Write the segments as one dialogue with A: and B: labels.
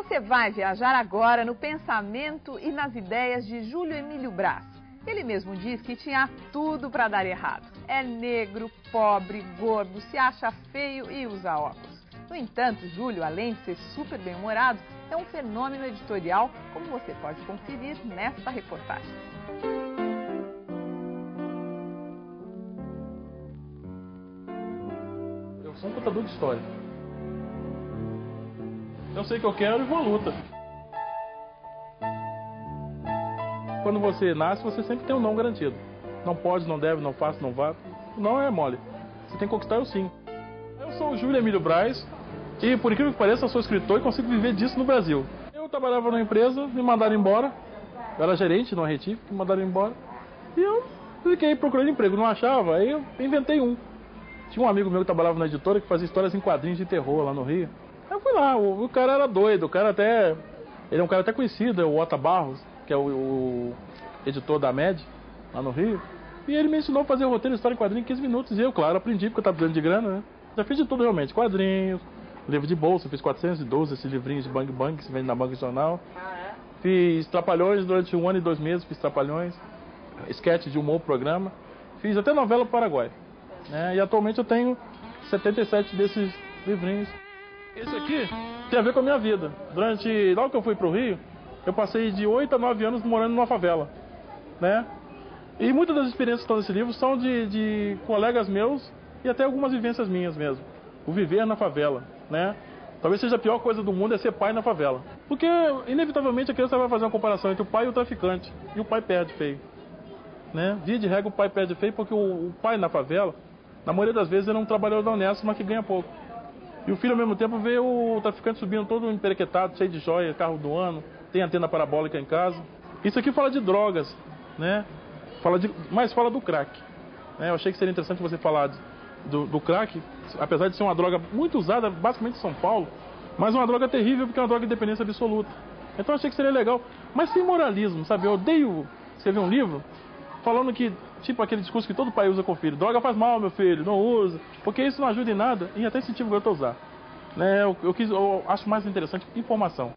A: Você vai viajar agora no pensamento e nas ideias de Júlio Emílio Braz. Ele mesmo diz que tinha tudo para dar errado. É negro, pobre, gordo, se acha feio e usa óculos. No entanto, Júlio, além de ser super bem-humorado, é um fenômeno editorial, como você pode conferir nesta reportagem.
B: Eu sou um contador de história. Eu sei o que eu quero e vou à luta. Quando você nasce, você sempre tem um não garantido. Não pode, não deve, não faço, não vá. Não é mole. Você tem que conquistar o sim. Eu sou o Júlio Emílio Braz e, por incrível que pareça, eu sou escritor e consigo viver disso no Brasil. Eu trabalhava numa empresa, me mandaram embora. Eu era gerente numa Retif, me mandaram embora. E eu fiquei procurando emprego, não achava, aí eu inventei um. Tinha um amigo meu que trabalhava na editora que fazia histórias em quadrinhos de terror lá no Rio. Aí eu fui lá, o cara era doido, o cara até... Ele é um cara até conhecido, é o Ota Barros, que é o editor da MED, lá no Rio. E ele me ensinou a fazer roteiro de história em quadrinhos em 15 minutos. E eu, claro, aprendi porque eu estava precisando de grana, né? Já fiz de tudo realmente, quadrinhos, livro de bolsa, fiz 412, esses livrinhos de Bang Bang que se vende na banca de jornal. Fiz Trapalhões durante 1 ano e 2 meses, fiz Trapalhões, sketch de humor, programa. Fiz até novela para o Paraguai. E atualmente eu tenho 77 desses livrinhos. Esse aqui tem a ver com a minha vida. Logo que eu fui para o Rio, eu passei de 8 a 9 anos morando numa favela, né? E muitas das experiências que estão nesse livro são de colegas meus e até algumas vivências minhas mesmo. O viver na favela, né? Talvez seja a pior coisa do mundo é ser pai na favela. Porque, inevitavelmente, a criança vai fazer uma comparação entre o pai e o traficante. E o pai perde feio, né? Via de regra, o pai perde feio porque o pai na favela, na maioria das vezes, ele é um trabalhador honesto, mas que ganha pouco. E o filho, ao mesmo tempo, vê o traficante subindo todo emperequetado, cheio de joia, carro do ano, tem antena parabólica em casa. Isso aqui fala de drogas, né? Mas fala do crack. Eu achei que seria interessante você falar do crack, apesar de ser uma droga muito usada, basicamente em São Paulo, mas uma droga terrível porque é uma droga de dependência absoluta. Então achei que seria legal, mas sem moralismo, sabe? Eu odeio escrever um livro falando que, tipo aquele discurso que todo pai usa com o filho: droga faz mal, meu filho, não usa, porque isso não ajuda em nada e até incentiva o garoto a usar. Eu acho mais interessante informação.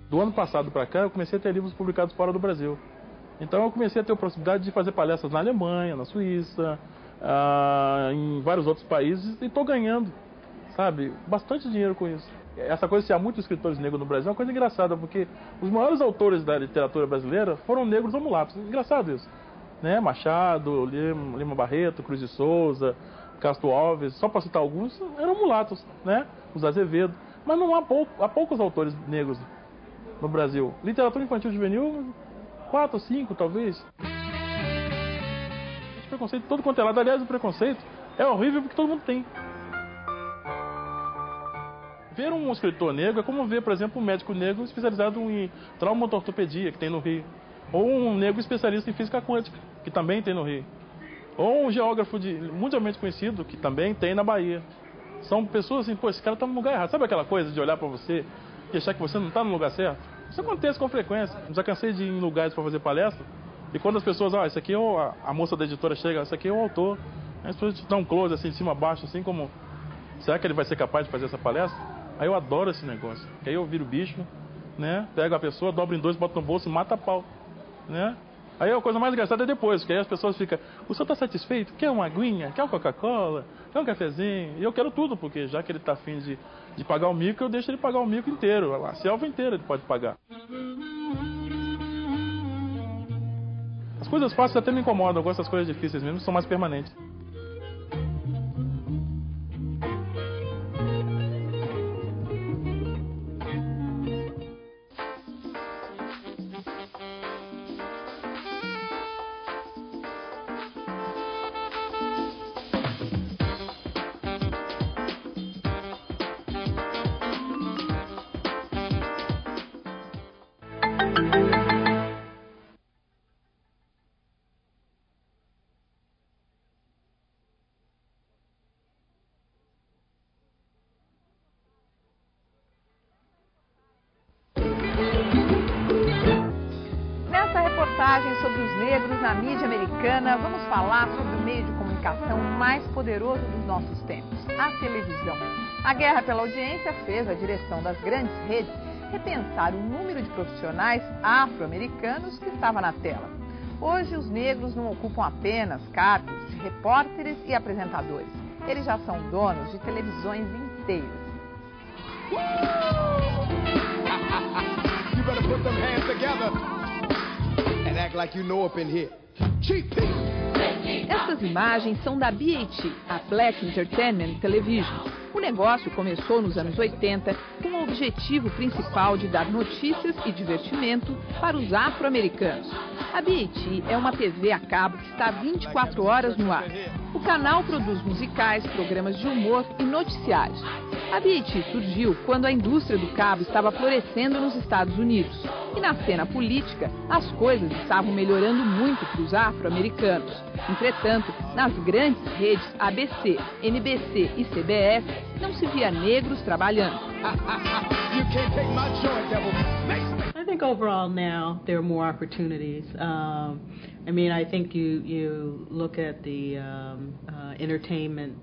B: Do ano passado para cá, eu comecei a ter livros publicados fora do Brasil. Então eu comecei a ter a possibilidade de fazer palestras na Alemanha, na Suíça, em vários outros países, e estou ganhando, sabe, bastante dinheiro com isso. Essa coisa de ter muitos escritores negros no Brasil é uma coisa engraçada, porque os maiores autores da literatura brasileira foram negros ou mulatos. Engraçado isso, né? Machado, Lima Barreto, Cruz de Souza, Castro Alves, só para citar alguns, eram mulatos, né? Os Azevedo. Mas não há poucos autores negros no Brasil. Literatura infantil juvenil, 4, 5 talvez. Esse preconceito todo quanto é lado. Aliás, o preconceito é horrível porque todo mundo tem. Ver um escritor negro é como ver, por exemplo, um médico negro especializado em traumatortopedia, que tem no Rio. Ou um negro especialista em física quântica, que também tem no Rio. Ou um geógrafo mundialmente conhecido, que também tem na Bahia. São pessoas assim, pô, esse cara tá no lugar errado. Sabe aquela coisa de olhar pra você e achar que você não está no lugar certo? Isso acontece com frequência. Já cansei de ir em lugares para fazer palestra, e quando as pessoas, esse aqui é a moça da editora chega, esse aqui é o autor. Aí as pessoas te dão um close assim, de cima a baixo, assim como, será que ele vai ser capaz de fazer essa palestra? Aí eu adoro esse negócio. Aí eu viro bicho, né? Pego a pessoa, dobro em 2, boto no bolso e mata a pau, né? Aí a coisa mais engraçada é depois, porque aí as pessoas ficam: o senhor está satisfeito? Quer uma aguinha? Quer uma Coca-Cola? Quer um cafezinho? E eu quero tudo, porque já que ele está afim de pagar o mico, eu deixo ele pagar o mico inteiro. A selva inteira ele pode pagar. As coisas fáceis até me incomodam, eu gosto das coisas difíceis mesmo, são mais permanentes.
A: reportagem sobre os negros na mídia americana, vamos falar sobre o meio de comunicação mais poderoso dos nossos tempos, a televisão. A guerra pela audiência fez a direção das grandes redes repensar o número de profissionais afro-americanos que estava na tela. Hoje, os negros não ocupam apenas cargos de repórteres e apresentadores. Eles já são donos de televisões inteiras.
C: You better put them hands together and act like you know up in here.
A: Essas imagens são da BET, a Black Entertainment Television. O negócio começou nos anos 80 com o objetivo principal de dar notícias e divertimento para os afro-americanos. A BET é uma TV a cabo que está 24 horas no ar. O canal produz musicais, programas de humor e noticiários. A BET surgiu quando a indústria do cabo estava florescendo nos Estados Unidos. E na cena política, as coisas estavam melhorando muito para os afro-americanos. Entretanto, nas grandes redes ABC, NBC e CBS, não se via negros trabalhando.
D: I think overall now there are more opportunities. I think you look at the entertainment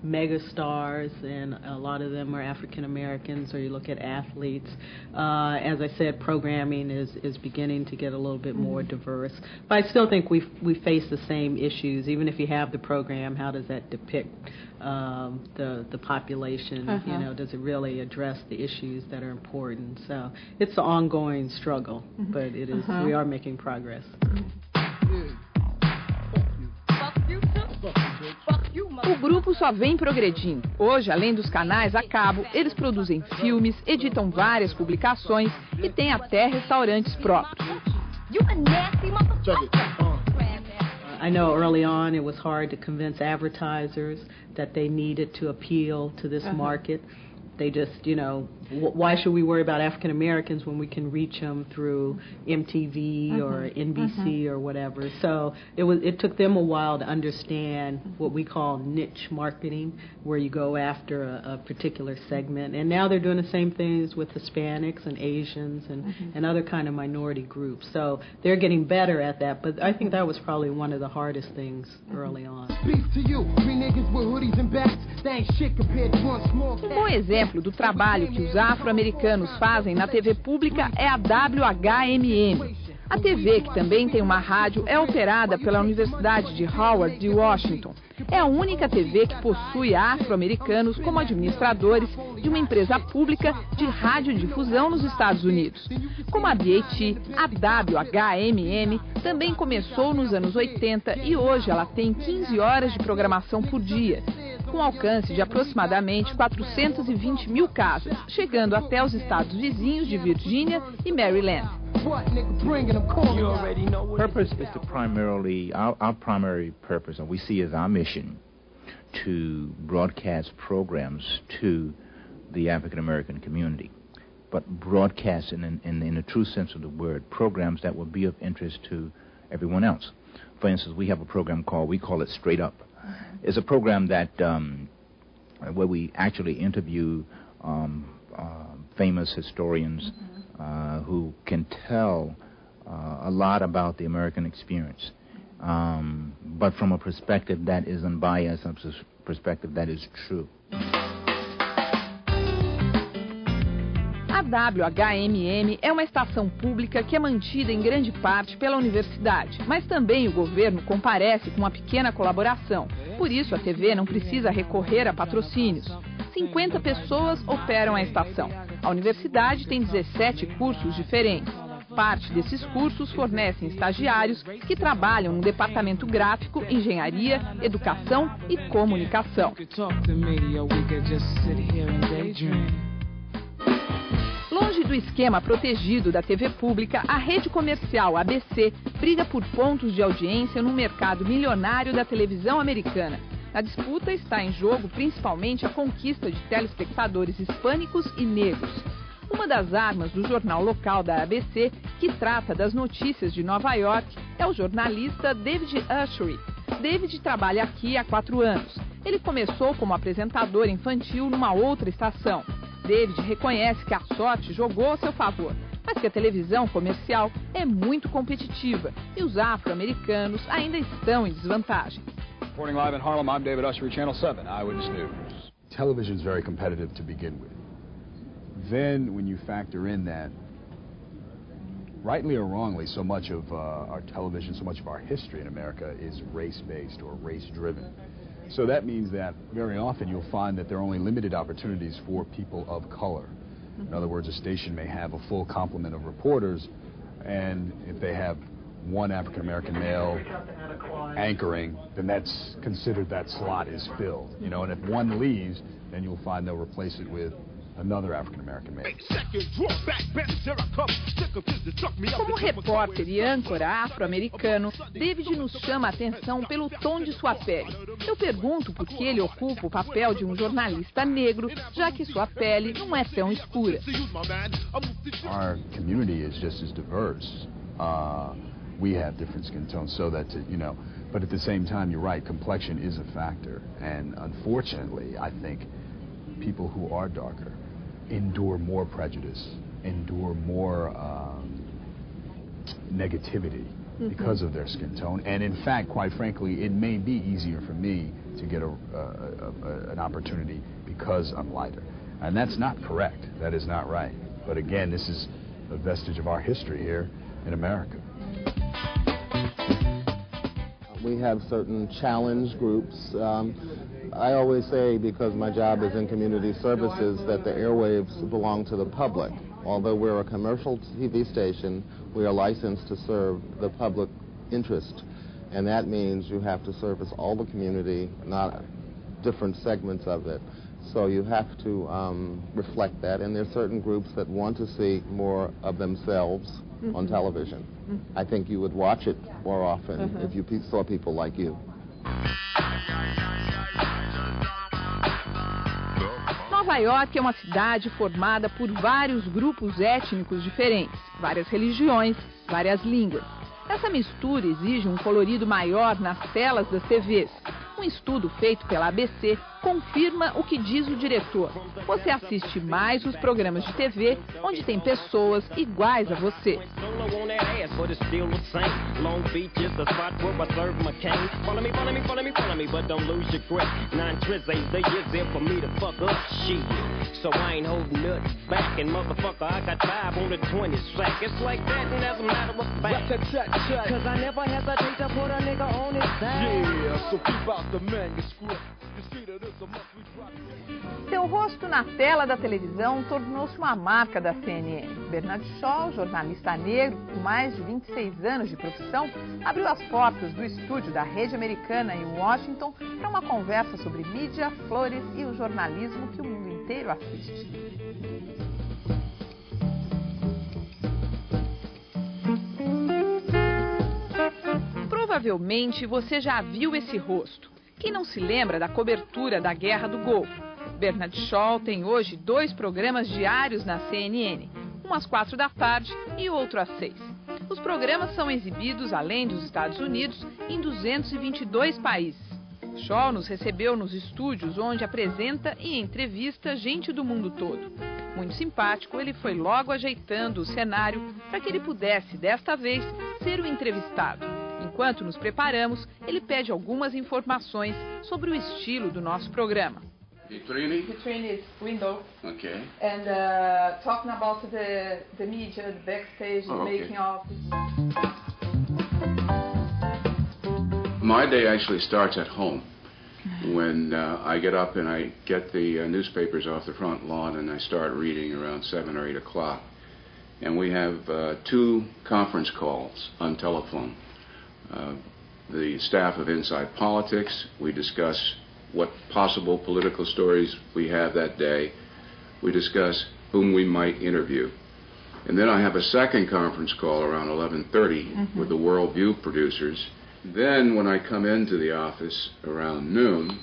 D: mega stars, and a lot of them are African Americans, or you look at athletes. As I said, programming is beginning to get a little bit more diverse. But I still think we face the same issues. Even if you have the program, how does that depict the population? You know, does it really address the issues that are important? So it's an ongoing struggle, but it is. We are making progress.
A: O grupo só vem progredindo. Hoje, além dos canais a cabo, eles produzem filmes, editam várias publicações e têm até restaurantes próprios.
D: I know early on it was hard to convince advertisers that they needed to appeal to this market. They just, you know, why should we worry about African Americans when we can reach them through MTV or NBC or whatever? So it took them a while to understand what we call niche marketing, where you go after a particular segment. And now they're doing the same things with Hispanics and Asians and other kind of minority groups. So they're getting better at that. But I think that was probably one of the hardest things early on.
A: Bom exemplo do trabalho que os afro-americanos fazem na TV pública é a WHMM. A TV, que também tem uma rádio, é operada pela Universidade de Howard de Washington. É a única TV que possui afro-americanos como administradores de uma empresa pública de radiodifusão nos Estados Unidos. Como a BET, a WHMM também começou nos anos 80 e hoje ela tem 15 horas de programação por dia, com alcance de aproximadamente 420 mil casas, chegando até os estados vizinhos de Virgínia e Maryland.
E: Purpose is to primarily, our primary purpose, and we see as our mission, to broadcast programs to the African American community, but broadcast in the true sense of the word, programs that will be of interest to everyone else. For instance, we have a program we call it Straight Up. It's a program that where we actually interview famous historians who can tell a lot about the American experience, but from a perspective that is unbiased, a perspective that is true.
A: A WHMM é uma estação pública que é mantida em grande parte pela universidade, mas também o governo comparece com uma pequena colaboração. Por isso, a TV não precisa recorrer a patrocínios. 50 pessoas operam a estação. A universidade tem 17 cursos diferentes. Parte desses cursos fornecem estagiários que trabalham no departamento gráfico, engenharia, educação e comunicação. Longe do esquema protegido da TV pública, a rede comercial ABC briga por pontos de audiência no mercado milionário da televisão americana. Na disputa está em jogo principalmente a conquista de telespectadores hispânicos e negros. Uma das armas do jornal local da ABC, que trata das notícias de Nova York, é o jornalista David Ushery. David trabalha aqui há 4 anos. Ele começou como apresentador infantil numa outra estação. David reconhece que a sorte jogou a seu favor, mas porque a televisão comercial é muito competitiva e os afro-americanos ainda estão em desvantagem.
F: Reporting live in Harlem, I'm David Ussery, Channel 7 Eyewitness News.
C: Television is very competitive to begin with. Then, when you factor in that, rightly or wrongly, so much of our television, so much of our history in America is race-based or race-driven. So that means that very often you'll find that there are only limited opportunities for people of color. In other words, a station may have a full complement of reporters, and if they have one African-American male anchoring, then that's considered that slot is filled. You know, and if one leaves, then you'll find they'll replace it with another African-American male.
A: Como repórter e âncora afro-americano, David nos chama a atenção pelo tom de sua pele. Eu pergunto por que ele ocupa o papel de um jornalista negro, já que sua pele não é tão escura.
C: Our community is just as diverse. We have different skin tones, so that, you know, but at the same time, you're right, complexion is a factor. And unfortunately, I think people who are darker endure more prejudice, endure more negativity because of their skin tone. And in fact, quite frankly, it may be easier for me to get an opportunity because I'm lighter. And that's not correct. That is not right. But again, this is a vestige of our history here in America.
G: We have certain challenge groups. I always say, because my job is in community services, that the airwaves belong to the public. Although we're a commercial TV station, we are licensed to serve the public interest. And that means you have to service all the community, not different segments of it. So you have to reflect that. And there are certain groups that want to see more of themselves on television. I think you would watch it more often if you saw people like you.
A: Nova York é uma cidade formada por vários grupos étnicos diferentes, várias religiões, várias línguas. Essa mistura exige um colorido maior nas telas das TVs. Um estudo feito pela ABC confirma o que diz o diretor. Você assiste mais os programas de TV onde tem pessoas iguais a você. Seu rosto na tela da televisão tornou-se uma marca da CNN. Bernard Shaw, jornalista negro com mais de 26 anos de profissão, abriu as portas do estúdio da rede americana em Washington para uma conversa sobre mídia, flores e o jornalismo que o mundo inteiro assiste. Provavelmente você já viu esse rosto. Quem não se lembra da cobertura da Guerra do Golfo? Bernard Shaw tem hoje 2 programas diários na CNN, um às 4 da tarde e outro às 6. Os programas são exibidos, além dos Estados Unidos, em 222 países. Shaw nos recebeu nos estúdios onde apresenta e entrevista gente do mundo todo. Muito simpático, ele foi logo ajeitando o cenário para que ele pudesse, desta vez, ser o entrevistado. Enquanto nos preparamos, ele pede algumas informações sobre o estilo do nosso programa.
H: Vitrine?
A: Vitrine is window.
H: Okay.
A: And talking about the media, the backstage, the making of.
H: My day actually starts at home when I get up and I get the newspapers off the front lawn and I start reading around 7 or 8 o'clock. And we have 2 conference calls on telephone. The staff of Inside Politics, we discuss what possible political stories we have that day. We discuss whom we might interview. And then I have a second conference call around 11:30 with the World View producers. Then when I come into the office around noon,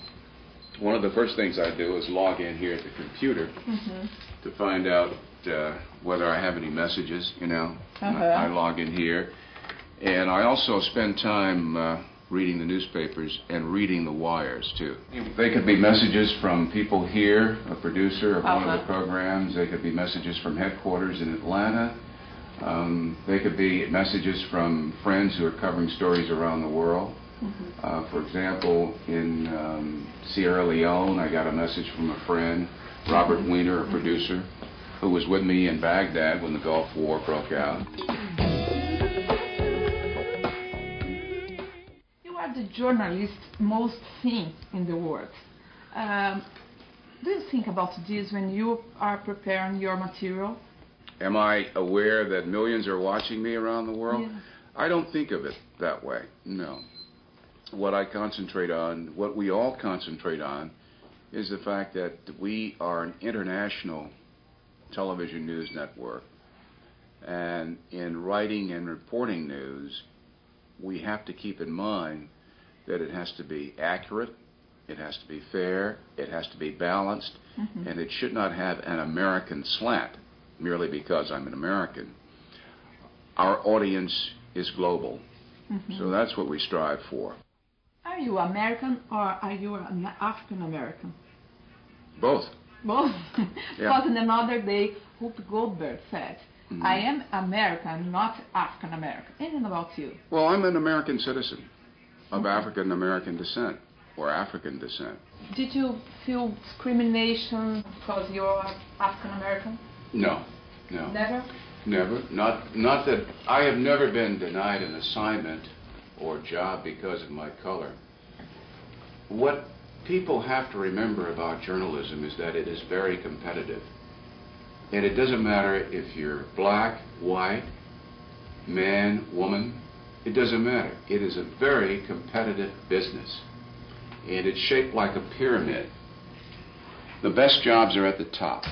H: one of the first things I do is log in here at the computer to find out whether I have any messages, you know. I log in here. And I also spend time reading the newspapers and reading the wires, too. They could be messages from people here, a producer of one of the programs. They could be messages from headquarters in Atlanta. They could be messages from friends who are covering stories around the world. For example, in Sierra Leone, I got a message from a friend, Robert Weiner, a producer, who was with me in Baghdad when the Gulf War broke out.
A: You are the journalist most seen in the world. Do you think about this when you are preparing your material?
H: Am I aware that millions are watching me around the world?
A: Yeah.
H: I don't think of it that way, no. What I concentrate on, what we all concentrate on, is the fact that we are an international television news network. And in writing and reporting news, we have to keep in mind that it has to be accurate, it has to be fair, it has to be balanced, and it should not have an American slant merely because I'm an American. Our audience is global, so that's what we strive for.
A: Are you American or are you an African American?
H: Both.
A: Both.
H: Yeah.
A: Because in another day, Whoopi Goldberg said, I am American, not African American. And about you?
H: Well, I'm an American citizen of African American descent or African descent.
A: Did you feel discrimination because you're African American?
H: No, no.
A: Never?
H: Never. Not that I have never been denied an assignment or job because of my color. What people have to remember about journalism is that it is very competitive. And it doesn't matter if you're black, white, man, woman, it doesn't matter. It is a very competitive business. And it's shaped like a pyramid. The best jobs are at the top.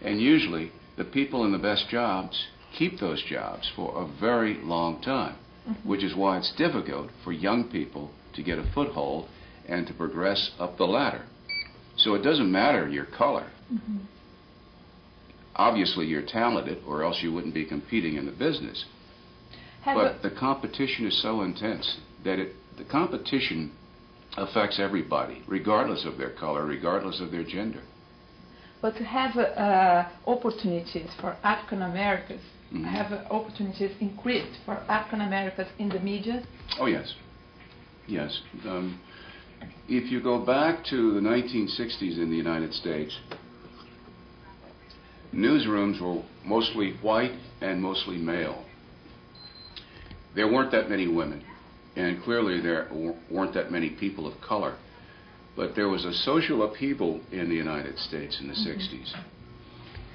H: And usually, the people in the best jobs keep those jobs for a very long time, which is why it's difficult for young people to get a foothold and to progress up the ladder. So it doesn't matter your color. Obviously, you're talented, or else you wouldn't be competing in the business. But the competition is so intense that the competition affects everybody, regardless of their color, regardless of their gender.
A: But to have opportunities for African Americans, have opportunities increased for African Americans in the media?
H: Oh, yes. Yes. If you go back to the 1960s in the United States, newsrooms were mostly white and mostly male. There weren't that many women, and clearly there weren't that many people of color. But there was a social upheaval in the United States in the 60s.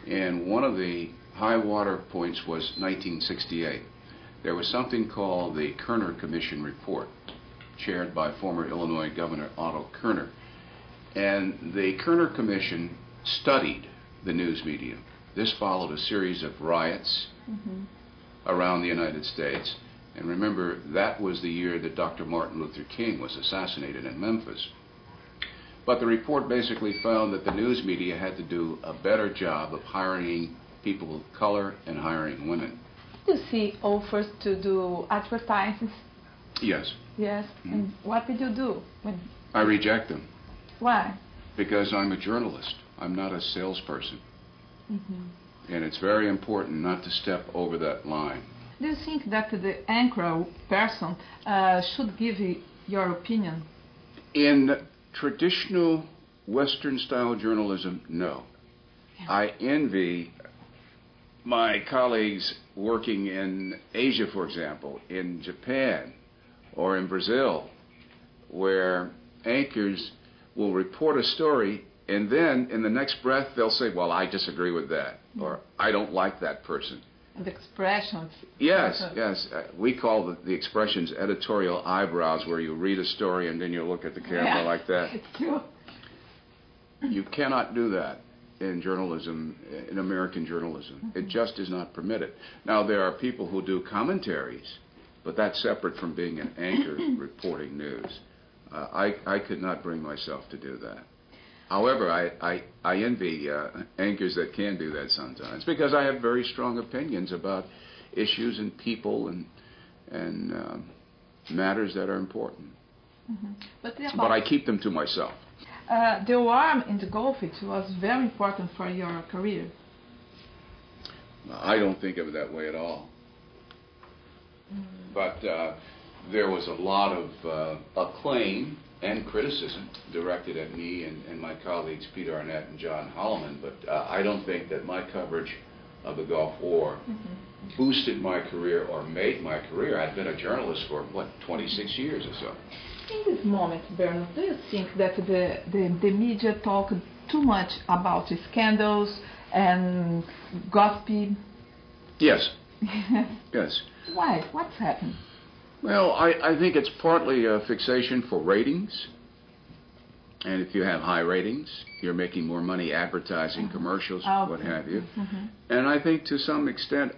H: And one of the high water points was 1968. There was something called the Kerner Commission Report, chaired by former Illinois Governor Otto Kerner. And the Kerner Commission studied the news media. This followed a series of riots around the United States. And remember, that was the year that Dr. Martin Luther King was assassinated in Memphis. But the report basically found that the news media had to do a better job of hiring people of color and hiring women.
A: Did you see offers to do advertisements?
H: Yes.
A: Yes. And what did you do?
H: I reject them.
A: Why?
H: Because I'm a journalist. I'm not a salesperson. And it's very important not to step over that line.
A: Do you think that the anchor person should give your opinion?
H: In traditional Western-style journalism, no. Yeah. I envy my colleagues working in Asia, for example, in Japan or in Brazil, where anchors will report a story and then in the next breath they'll say, well, I disagree with that, or I don't like that person.
A: The expressions.
H: Yes, yes. We call the expressions editorial eyebrows, where you read a story and then you look at the camera like that.
A: It's true.
H: You cannot do that in journalism, in American journalism. It just is not permitted. Now, there are people who do commentaries, but that's separate from being an anchor reporting news. I could not bring myself to do that. However, I envy anchors that can do that sometimes, because I have very strong opinions about issues and people and matters that are important. But I keep them to myself.
A: The war in the Gulf, it was very important for your career.
H: I don't think of it that way at all. But there was a lot of acclaim and criticism directed at me and my colleagues Pete Arnett and John Holloman, but I don't think that my coverage of the Gulf War boosted my career or made my career. I've been a journalist for, 26 years or so.
A: In this moment, Bernard, do you think that the media talk too much about scandals and gossip?
H: Yes. Yes.
A: Why? What's happened?
H: Well, I think it's partly a fixation for ratings. And if you have high ratings, you're making more money advertising, commercials, what have you. And I think to some extent,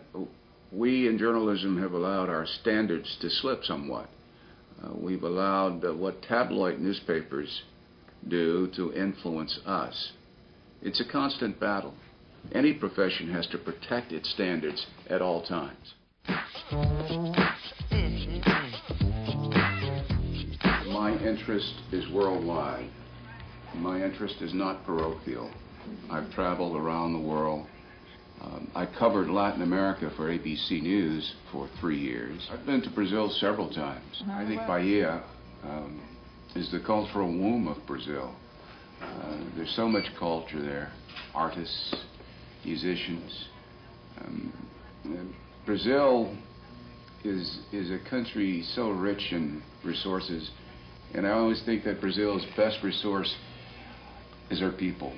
H: we in journalism have allowed our standards to slip somewhat. We've allowed what tabloid newspapers do to influence us. It's a constant battle. Any profession has to protect its standards at all times. My interest is worldwide. My interest is not parochial. I've traveled around the world. I covered Latin America for ABC News for 3 years. I've been to Brazil several times. I think Bahia is the cultural womb of Brazil. There's so much culture there. Artists, musicians. Brazil is a country so rich in resources, and I always think that Brazil's best resource is our people.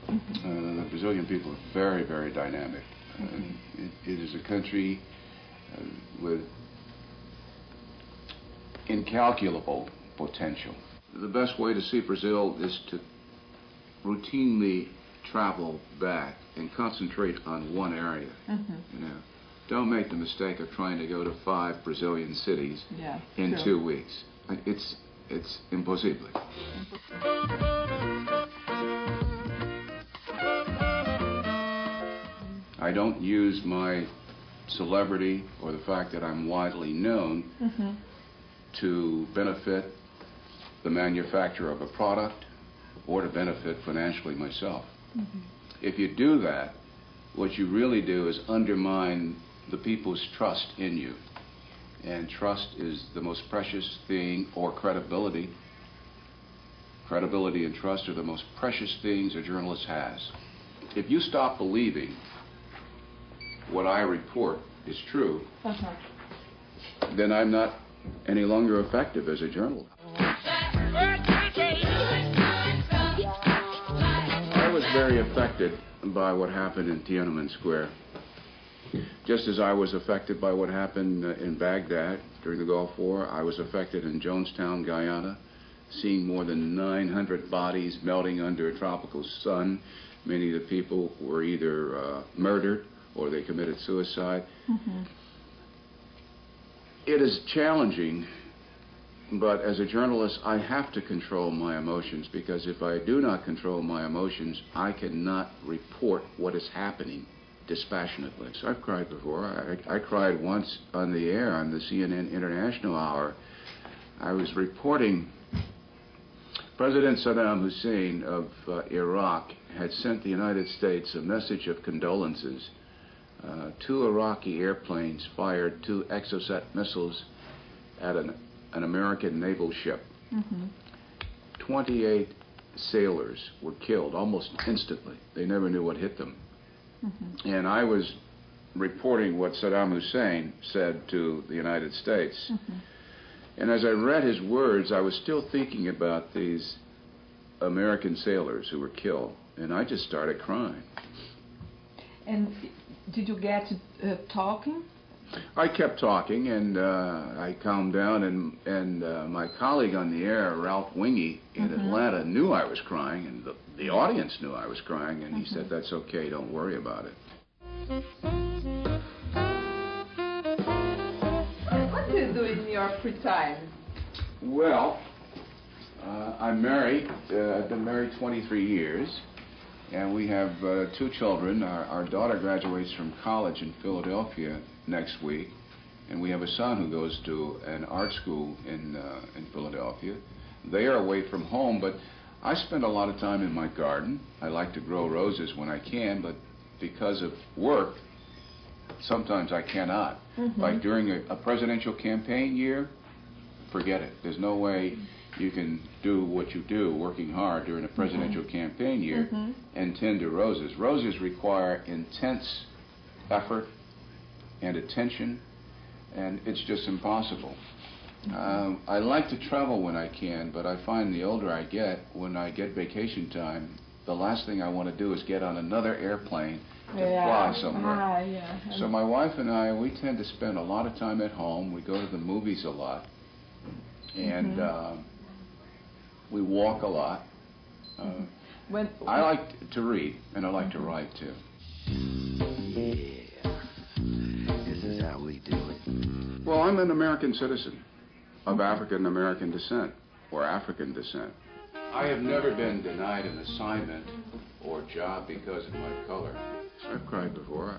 H: The Brazilian people are very, very dynamic. It is a country with incalculable potential. The best way to see Brazil is to routinely travel back and concentrate on one area. You know, don't make the mistake of trying to go to 5 Brazilian cities in 2 weeks. It's impossible. I don't use my celebrity or the fact that I'm widely known to benefit the manufacturer of a product or to benefit financially myself. If you do that, what you really do is undermine the people's trust in you. And trust is the most precious thing, or credibility. Credibility and trust are the most precious things a journalist has. If you stop believing what I report is true, then I'm not any longer effective as a journalist. I was very affected by what happened in Tiananmen Square. Just as I was affected by what happened in Baghdad during the Gulf War, I was affected in Jonestown, Guyana, seeing more than 900 bodies melting under a tropical sun. Many of the people were either murdered or they committed suicide. It is challenging, but as a journalist, I have to control my emotions, because if I do not control my emotions, I cannot report what is happening dispassionately. So I've cried before. I cried once on the air on the CNN International Hour. I was reporting President Saddam Hussein of Iraq had sent the United States a message of condolences. 2 Iraqi airplanes fired 2 Exocet missiles at an American naval ship. 28 sailors were killed almost instantly. They never knew what hit them. And I was reporting what Saddam Hussein said to the United States. And as I read his words, I was still thinking about these American sailors who were killed, and I just started crying.
A: And did you get talking?
H: I kept talking, and I calmed down, and my colleague on the air, Ralph Winge in Atlanta, knew I was crying, and the audience knew I was crying, and he said, "That's okay, don't worry about it."
A: What do you do in your free time?
H: Well, I'm married. I've been married 23 years, and we have 2 children. Our daughter graduates from college in Philadelphia next week, and we have a son who goes to an art school in Philadelphia. They are away from home, but I spend a lot of time in my garden. I like to grow roses when I can, but because of work, sometimes I cannot. Like during a presidential campaign year, forget it. There's no way you can do what you do, working hard during a presidential campaign year, and tend to roses. Roses require intense effort and attention, and it's just impossible. I like to travel when I can, but I find the older I get, when I get vacation time, the last thing I want to do is get on another airplane to fly somewhere. So my wife and I, we tend to spend a lot of time at home. We go to the movies a lot, and we walk a lot. I like to read, and I like to write too.
I: This is how we do it.
H: Well, I'm an American citizen of African American descent, or African descent. I have never been denied an assignment or job because of my color. I've cried before.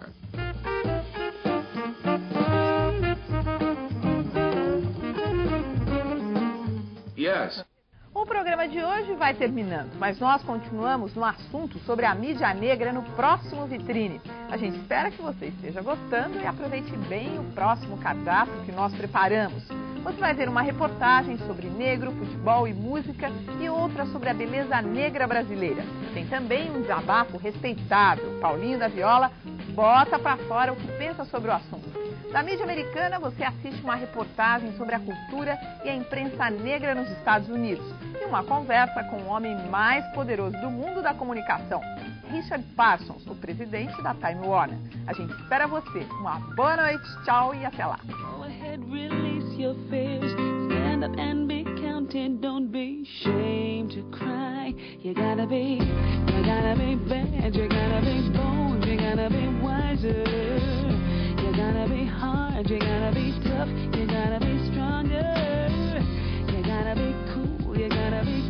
H: Yes.
A: O programa de hoje vai terminando, mas nós continuamos no assunto sobre a mídia negra no próximo Vitrine. A gente espera que você esteja gostando e aproveite bem o próximo cardápio que nós preparamos. Você vai ver uma reportagem sobre negro, futebol e música e outra sobre a beleza negra brasileira. Tem também um desabafo respeitável. Paulinho da Viola bota pra fora o que pensa sobre o assunto. Da mídia americana, você assiste uma reportagem sobre a cultura e a imprensa negra nos Estados Unidos e uma conversa com o homem mais poderoso do mundo da comunicação, Richard Parsons, o presidente da Time Warner. A gente espera você. Uma boa noite, tchau e até lá. Your fears, stand up and be counted, don't be ashamed to cry. You gotta be bad, you gotta be bold, you gotta be wiser. You gotta be hard, you gotta be tough, you gotta be stronger. You gotta be cool, you gotta be